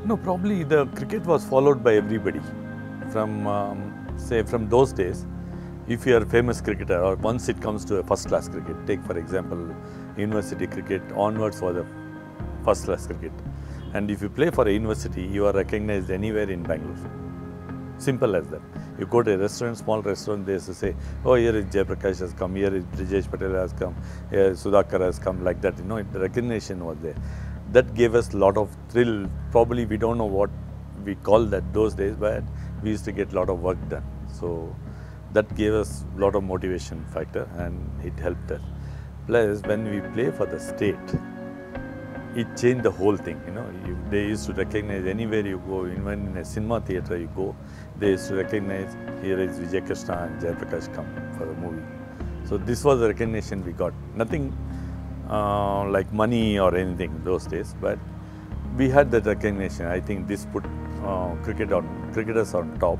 No, probably the cricket was followed by everybody. From say from those days, if you are a famous cricketer or once it comes to a first class cricket, take for example university cricket onwards for the first class cricket. And if you play for a university, you are recognized anywhere in Bangalore. Simple as that. You go to a restaurant, small restaurant, they used to say, oh, here is Jayaprakash has come, here is Brijesh Patel has come, here Sudhakar has come, like that. You know, the recognition was there. That gave us a lot of thrill. Probably we don't know what we call that those days, but we used to get a lot of work done. So that gave us a lot of motivation factor and it helped us. Plus, when we play for the state, it changed the whole thing. You know, they used to recognize anywhere you go, even in a cinema theatre you go, they used to recognize here is Vijay Krishna and Jayaprakash come for a movie. So this was the recognition we got. Nothing like money or anything those days, but we had that recognition. I think this put cricketers on top.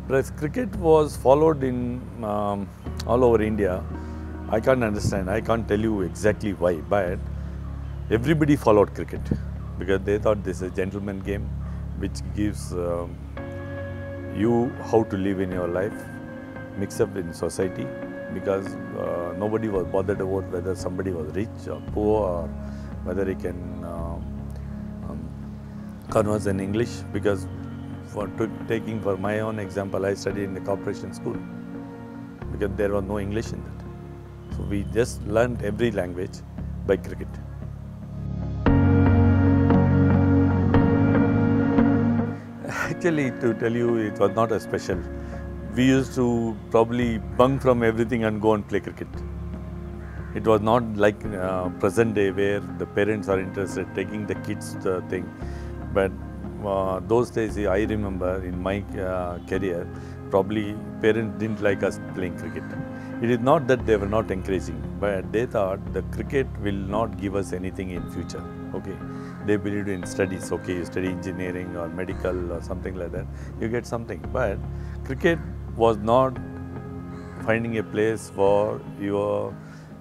Plus, cricket was followed in all over India. I can't understand. I can't tell you exactly why, but everybody followed cricket because they thought this is a gentleman game which gives you how to live in your life, mix up in society, because nobody was bothered about whether somebody was rich or poor or whether he can converse in English. Because taking for my own example, I studied in the corporation school because there was no English in that. So we just learned every language by cricket. Actually, to tell you, it was not a special. We used to probably bunk from everything and go and play cricket. It was not like present day where the parents are interested taking the kids the thing. But those days, I remember in my career, probably parents didn't like us playing cricket. It is not that they were not encouraging, but they thought the cricket will not give us anything in future. Okay, they believed in studies. Okay, you study engineering or medical or something like that, you get something. But cricket was not finding a place for your,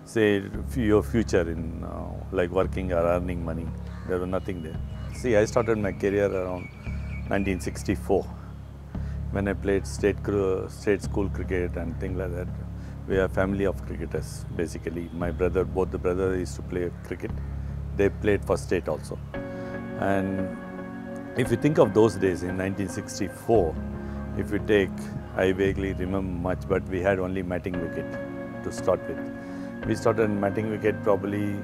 say, your future in like working or earning money. There was nothing there. See, I started my career around 1964 when I played state school cricket and things like that. We are a family of cricketers basically. My brother, both the brothers used to play cricket. They played for state also. And if you think of those days in 1964, if you take, I vaguely remember much, but we had only matting wicket to start with. We started matting wicket probably,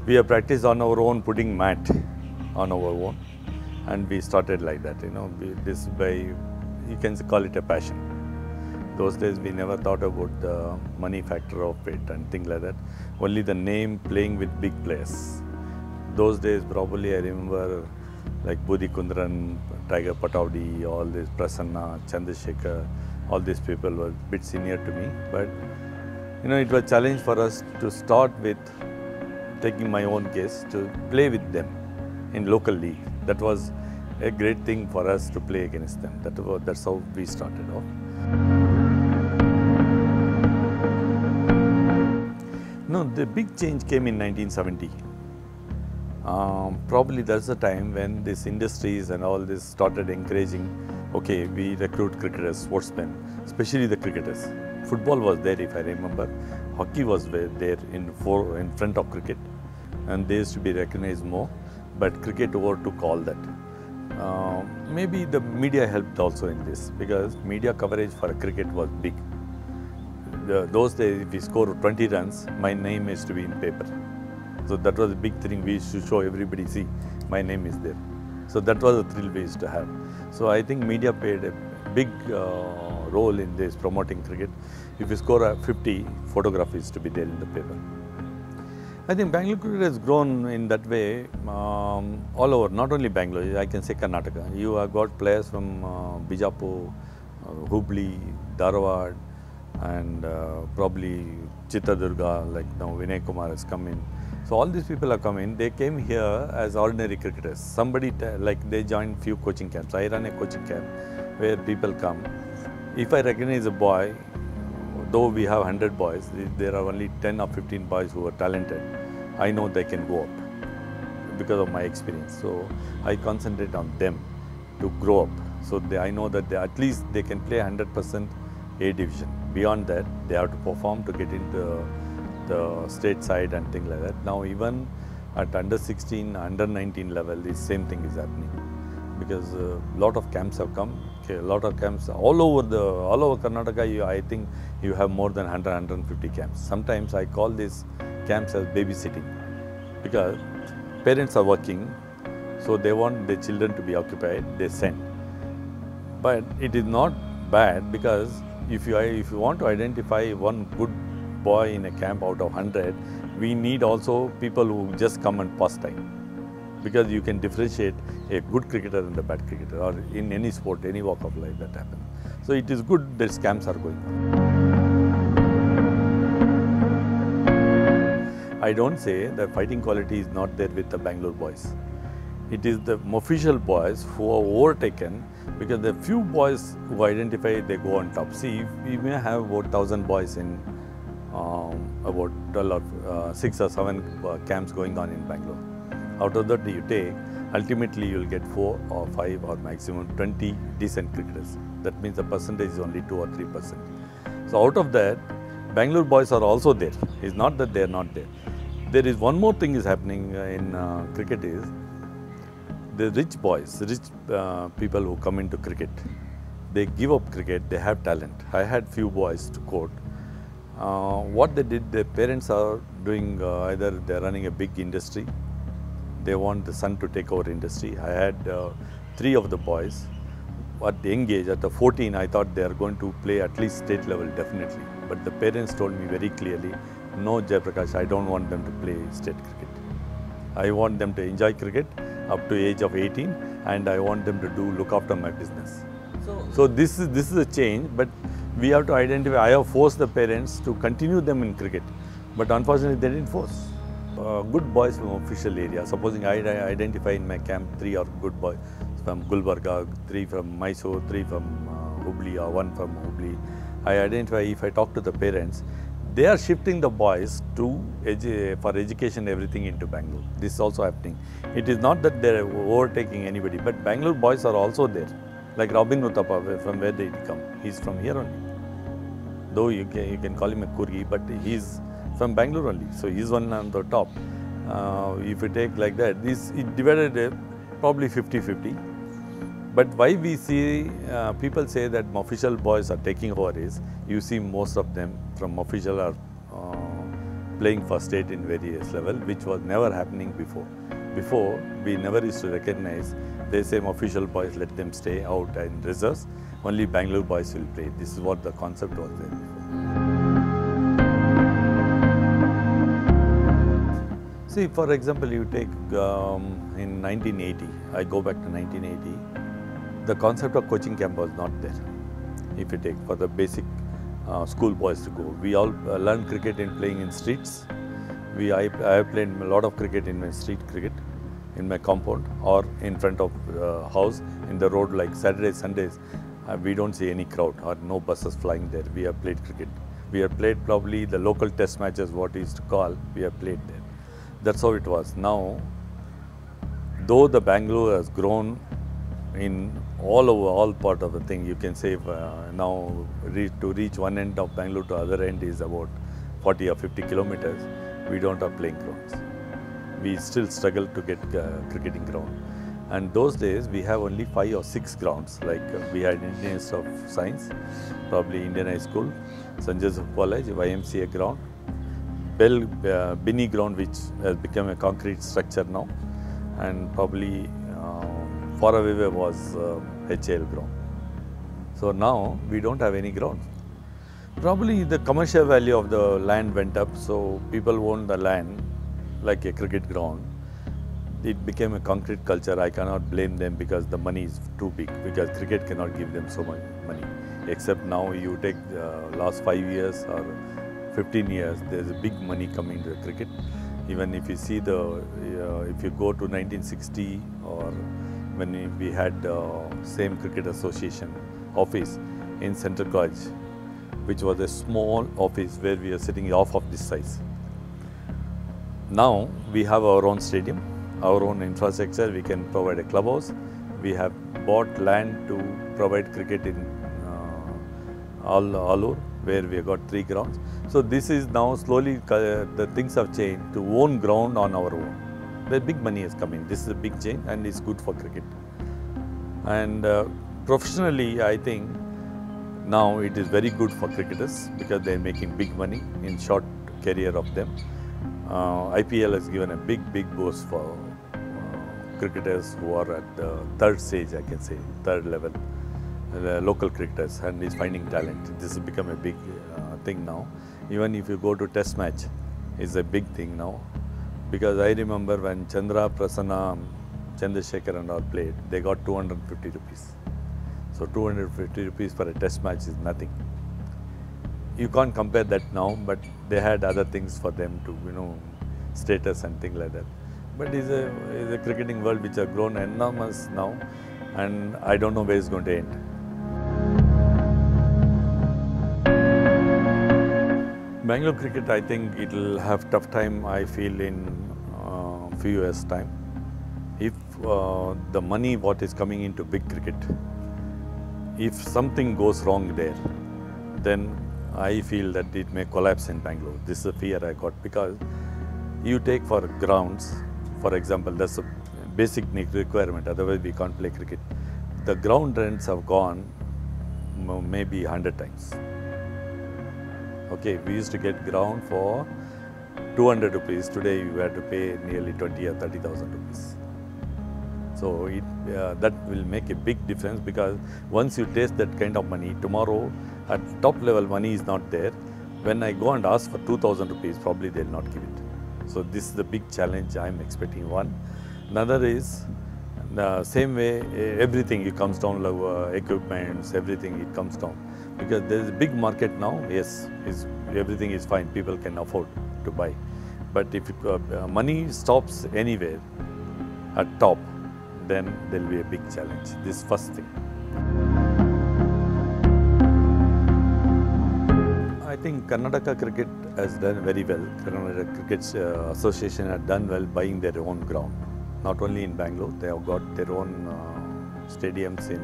we have practiced on our own putting mat on our own, and we started like that, you know, this by, you can call it a passion. Those days we never thought about the money factor of it and things like that. Only the name playing with big players. Those days probably I remember like Budhi Kundran, Tiger Pataudi, all this Prasanna, Chandrasekhar, all these people were a bit senior to me. But you know, it was a challenge for us to start with taking my own case to play with them in local league. That was a great thing for us to play against them. That's how we started off. No, the big change came in 1970. Probably that's the time when these industries and all this started encouraging, okay, we recruit cricketers, sportsmen, especially the cricketers. Football was there, if I remember. Hockey was there in front of cricket, and they used to be recognized more, but cricket overtook all that. Maybe the media helped also in this, because media coverage for cricket was big. Those days, if we score 20 runs, my name is to be in paper. So that was a big thing. We used to show everybody, see, my name is there. So that was a thrill we used to have. So I think media played a big role in this promoting cricket. If you score 50, photograph is to be there in the paper. I think Bangalore cricket has grown in that way all over, not only Bangalore, I can say Karnataka. You have got players from Bijapur, Hubli, Dharwad, and probably Chitradurga, like now Vinay Kumar has come in. So all these people have come in. They came here as ordinary cricketers. Somebody, like they joined few coaching camps. I run a coaching camp where people come. If I recognize a boy, though we have 100 boys, there are only 10 or 15 boys who are talented. I know they can go up. because of my experience. So I concentrate on them to grow up. So I know that at least they can play 100% A division. Beyond that, they have to perform to get into the state side and things like that. Now even at under 16, under 19 level, the same thing is happening, because a lot of camps have come. Okay, a lot of camps all over Karnataka. I think you have more than 100, 150 camps. Sometimes I call these camps as babysitting, because parents are working, so they want their children to be occupied. They send, but it is not bad, because if you want to identify one good boy in a camp out of 100, we need also people who just come and pass time, because you can differentiate a good cricketer and a bad cricketer, or in any sport, any walk of life that happens. So it is good these camps are going on. I don't say that fighting quality is not there with the Bangalore boys. It is the official boys who are overtaken, because the few boys who identify, they go on top. See, we may have about 1,000 boys in about 12 or 6 or 7 camps going on in Bangalore. Out of that you take, ultimately you will get 4 or 5 or maximum 20 decent cricketers. That means the percentage is only 2 or 3%. So out of that, Bangalore boys are also there. It's not that they are not there. There is one more thing is happening in cricket is, the rich boys, people who come into cricket, they give up cricket, they have talent. I had few boys to quote. What they did, their parents are doing, either they are running a big industry, they want the son to take over industry. I had 3 of the boys. At the young age, at the 14, I thought they are going to play at least state level, definitely. But the parents told me very clearly, no, Jayaprakash, I don't want them to play state cricket. I want them to enjoy cricket up to age of 18, and I want them to look after my business. So this is a change, but we have to identify. I have forced the parents to continue them in cricket, but unfortunately they didn't force. Good boys from official area. Supposing I identify in my camp 3 are good boys from Gulbarga, 3 from Mysore, 3 from Hubli, or 1 from Hubli. I identify, if I talk to the parents, they are shifting the boys to for education, everything into Bangalore. This is also happening. It is not that they are overtaking anybody, but Bangalore boys are also there. Like Robin Uthappa, from where did he come? He's from here only. Though you can call him a Kurgi, but he's from Bangalore only. So he's one on the top. If you take like that, it divided probably 50-50. But why we see people say that official boys are taking over is, you see most of them from official are playing for state in various level, which was never happening before. Before, we never used to recognize, they say official boys, let them stay out in reserves, only Bangalore boys will play. This is what the concept was there before. See, for example, you take in 1980, I go back to 1980, the concept of coaching camp was not there. If you take for the basic school boys to go, we all learned cricket in playing in streets. I have played a lot of cricket in my street cricket, in my compound or in front of house, in the road, like Saturdays, Sundays. We don't see any crowd or no buses flying there. We have played cricket. We have played probably the local test matches, what we used to call, we have played there. That's how it was. Now, though the Bangalore has grown in all part of the thing, you can say now to reach one end of Bangalore to other end is about 40 or 50 kilometers. We don't have playing grounds. We still struggle to get cricketing ground. And those days we have only 5 or 6 grounds, like we had Indian Institute of Science, probably Indian High School, St. Joseph College, YMCA ground, Binny ground, which has become a concrete structure now, and probably far away was HAL ground. So now we don't have any ground. Probably the commercial value of the land went up, so people own the land like a cricket ground. It became a concrete culture. I cannot blame them because the money is too big, because cricket cannot give them so much money. Except now you take the last 5 years or 15 years, there's a big money coming to cricket. Even if you see if you go to 1960 or when we had same cricket association office in Central College, which was a small office where we are sitting off of this size. Now we have our own stadium. our own infrastructure. We can provide a clubhouse. We have bought land to provide cricket in Allur, where we have got 3 grounds. So this is now slowly, the things have changed to own ground on our own. The big money has come in. This is a big change and it's good for cricket. And professionally, I think now it is very good for cricketers because they are making big money in short career of them. IPL has given a big boost for cricketers who are at the 3rd stage, I can say, 3rd level, local cricketers, and is finding talent. This has become a big thing now. Even if you go to test match, it's a big thing now. Because I remember when Chandra, Prasanna, Chandrasekhar and all played, they got 250 rupees. So 250 rupees for a test match is nothing. You can't compare that now, but they had other things for them to, status and things like that. But it's a cricketing world which has grown enormous now, and I don't know where it's going to end. Bangalore cricket, I think it will have tough time, I feel, in few years' time. If the money what is coming into big cricket, if something goes wrong there, then I feel that it may collapse in Bangalore. This is a fear I got, because you take for grounds, for example, that's a basic requirement, otherwise we can't play cricket. The ground rents have gone maybe 100 times. Okay, we used to get ground for 200 rupees. Today you have to pay nearly 20 or 30,000 rupees. So that will make a big difference, because once you taste that kind of money, tomorrow at top level money is not there. When I go and ask for 2,000 rupees, probably they will not give it. So this is the big challenge I am expecting, one. Another is the same way, everything it comes down, like equipments, everything it comes down. Because there is a big market now, yes, everything is fine, people can afford to buy. But if money stops anywhere at top, then there will be a big challenge. This first thing. I think Karnataka Cricket has done very well. Karnataka Cricket Association has done well buying their own ground. Not only in Bangalore, they have got their own stadiums in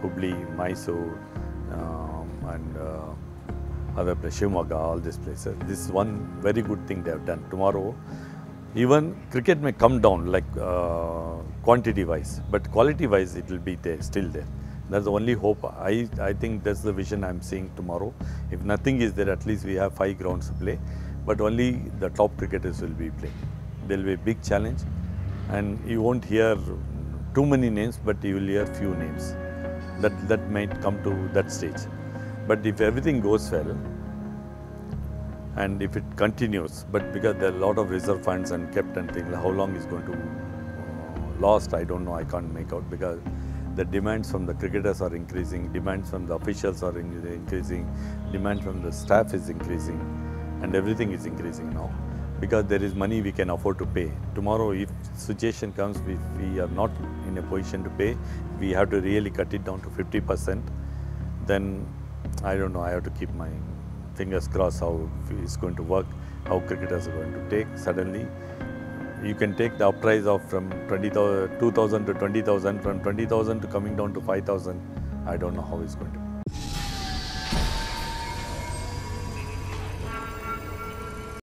Hubli, Mysore, and other places, Shivamogga, all these places. This is one very good thing they have done. Tomorrow, even cricket may come down, like quantity wise, but quality wise it will be there, still there. That's the only hope. I think that's the vision I'm seeing tomorrow. If nothing is there, at least we have 5 grounds to play, but only the top cricketers will be playing. There will be a big challenge, and you won't hear too many names, but you will hear few names. That might come to that stage. But if everything goes well, and if it continues, but because there are a lot of reserve funds and kept and things, how long is going to last, I don't know, I can't make out, because the demands from the cricketers are increasing, demands from the officials are increasing, demand from the staff is increasing, and everything is increasing now. Because there is money we can afford to pay. Tomorrow, if situation comes, if we are not in a position to pay, we have to really cut it down to 50%, then I don't know, I have to keep my fingers crossed how it's going to work, how cricketers are going to take. Suddenly, you can take the up price of from 2,000 to 20,000, from 20,000 to coming down to 5,000. I don't know how it's going to be.